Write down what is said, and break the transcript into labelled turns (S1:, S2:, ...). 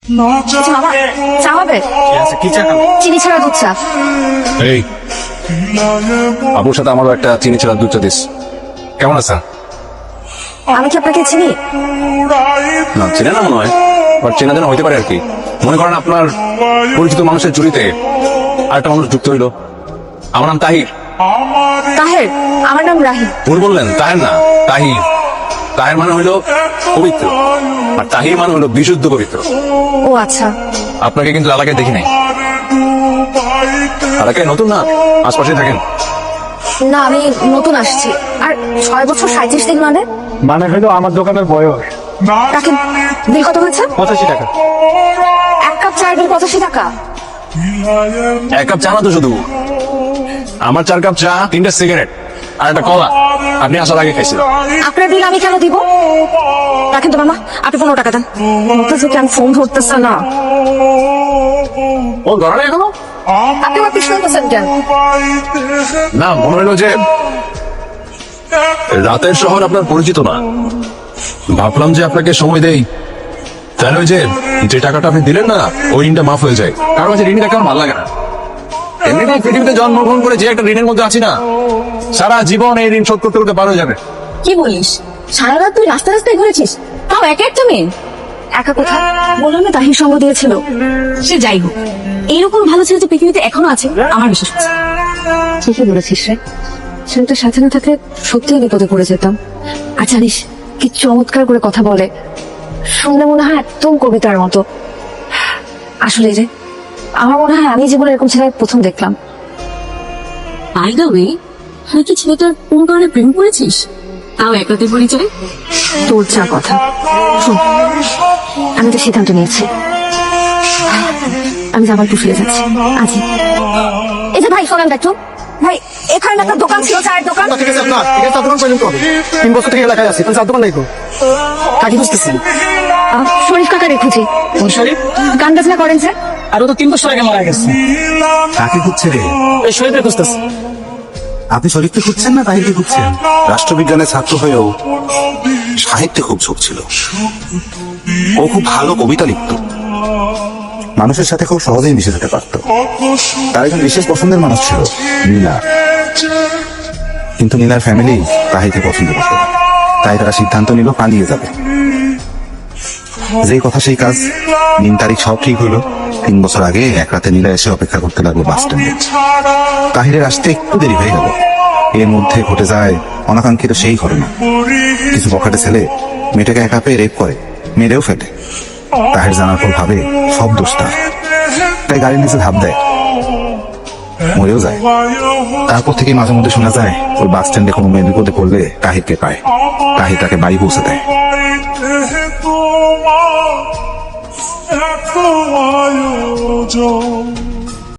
S1: আচ্ছা মামা, চা হবে?
S2: কি চা খাবো?
S1: চিনি ছাড়া দুধ চা।
S2: এই আপুর সাথে আমারও একটা চিনি ছাড়া দুধ চা দিস। কেমন আছেন?
S1: আমি কি আপনাকে চিনি?
S2: না চেনে না মনে হয়, বাট চেনা জানা হইতে পারে আর কি। মনে করেন আপনার পরিচিত মানুষের চুরিতে আরেকটা মানুষ যুক্ত হইলো। আমার নাম তাহির।
S1: তাহের? আমার নাম রাহি।
S2: ভুল বললেন, তাহের না, তাহির। তাহের মানে হইলো পবিত্র, আর তাহির মানে হইলো বিশুদ্ধ পবিত্র।
S1: ও আচ্ছা।
S2: আপনাকে কিন্তু এলাকায় দেখি নাই। এলাকায় নতুন না, আশপাশে থাকেন?
S1: না, আমি নতুন আসছি। আর 6 বছর 37 দিন মানে?
S3: মানে হইলো আমার দোকানের বয়স।
S1: রাখেন, বিল কত হয়েছে?
S3: 85 টাকা।
S1: 1 কাপ চায়ের বিল 85 টাকা?
S2: 1 কাপ চা না তো শুধু, আমার 4 কাপ চা, 3টা সিগারেট আর একটা কলা আপনি আসার আগে খাইছিলেন।
S1: আপনার বিল আমি কেন দিব? রাখেন তো মামা, আপনি 15 টাকা দেন। আমি ফোন ধরতেছে না।
S2: ও ধরে না এখনো?
S1: আপনি আমার পিছনে বসেন কেন?
S2: না, মনে হলো যে রাতের শহর আপনার পরিচিত না, ভাবলাম যে আপনাকে সময় দেই, তাহলে ওই যে টাকাটা আপনি দিলেন না, ওই ঋণটা মাফ হয়ে যায়। কারণ হচ্ছে ঋণটা কেমন ভালো লাগে না। এমনিতেই পৃথিবীতে জন্মগ্রহণ করে যে একটা ঋণের মধ্যে আছি না, সারা জীবন এই ঋণ শোধ করতে করতে পার হয়ে যাবে।
S1: কি বলিস? সারা রাত তুই রাস্তা রাস্তায় ঘুরেছিস, তাও একটা মেয়ে? একা কোথায়? বললাম না তাহির সঙ্গ দিয়েছিল। সে যাই হোক, এইরকম ভালো ছেলে তো পৃথিবীতে এখনো আছে, আমার বিশ্বাস হচ্ছে। ঠিকই বলেছিস রে, ছেলেটার সাথে না থাকলে সত্যিই বিপদে পড়ে যেতাম। আর জানিস কি চমৎকার করে কথা বলে, শুনলে মনে হয় একদম কবিতার মতো। আসলে রে, আমার মনে হয় আমি জীবনে এরকম ছেলে প্রথম দেখলাম।
S4: বাই দ্য ওয়ে, তুই কি ছেলেটার কোন কারণে প্রেম করেছিস? তাও একলাতে পরিচয়?
S1: তোর যা কথা শোন, আমি তো সিদ্ধান্ত নিয়েছি, আমি জামালপুর ফিরে যাচ্ছি আজই। এই যে ভাই শোনেন দেখো ভাই, এখানে একটা দোকান ছিল, চায়ের দোকান।
S3: ঠিক আছে আপনার, ঠিক আছে দোকান পর্যন্ত 3 বছর থেকে এলাকায় আছি, চার দোকান নাই তো। কাকি বুঝতেছি
S1: শরীফ কাকা রেখেছি।
S3: শরীফ
S1: গান বাজনা করেন স্যার?
S3: আর ও তো 3 বছর আগে মারা গেছে।
S5: কাকে খুঁজছে রে?
S3: এই শরীফে খুঁজতেছি।
S5: আপনি শরীফকে খুঁজছেন না তাহিরকে খুঁজছেন? রাষ্ট্রবিজ্ঞানের ছাত্র হয়েও সাহিত্যে খুব ঝোঁক ছিল। ও খুব ভালো কবিতা লিখত, মানুষের সাথে খুব সহজেই মিশে যেতে পারত। তার একজন বিশেষ পছন্দের মানুষ ছিল নীলা, কিন্তু নীলার ফ্যামিলি তাহিরকে পছন্দ করত না, তাই তারা সিদ্ধান্ত নিল পালিয়ে যাবে। যেই কথা সেই কাজ, দিন তারিখ সব ঠিক হইলো। 3 বছর আগে এক রাতে নীলা এসে অপেক্ষা করতে লাগলো বাস স্ট্যান্ডে। তাহিরের আসতে একটু দেরি হয়ে গেল, এর মধ্যে ঘটে যায় অনাকাঙ্ক্ষিত সেই ঘটনা। কিছু বখাটে ছেলে মেয়েটাকে একা পেয়ে রেপ করে, মেরেও ফেলে। তাহির জানার পর ভাবে সব দোষ তার, তাই গাড়ির নিচে ধাপ দেয়, মরেও যায়। তারপর থেকে মাঝে মধ্যে শোনা যায় ওই বাস স্ট্যান্ডে কোনো মেয়ে বিপদে পড়লে তাহিরকে পায়, তাহির তাকে বাড়ি পৌঁছে দেয়।
S6: এত আয়োজন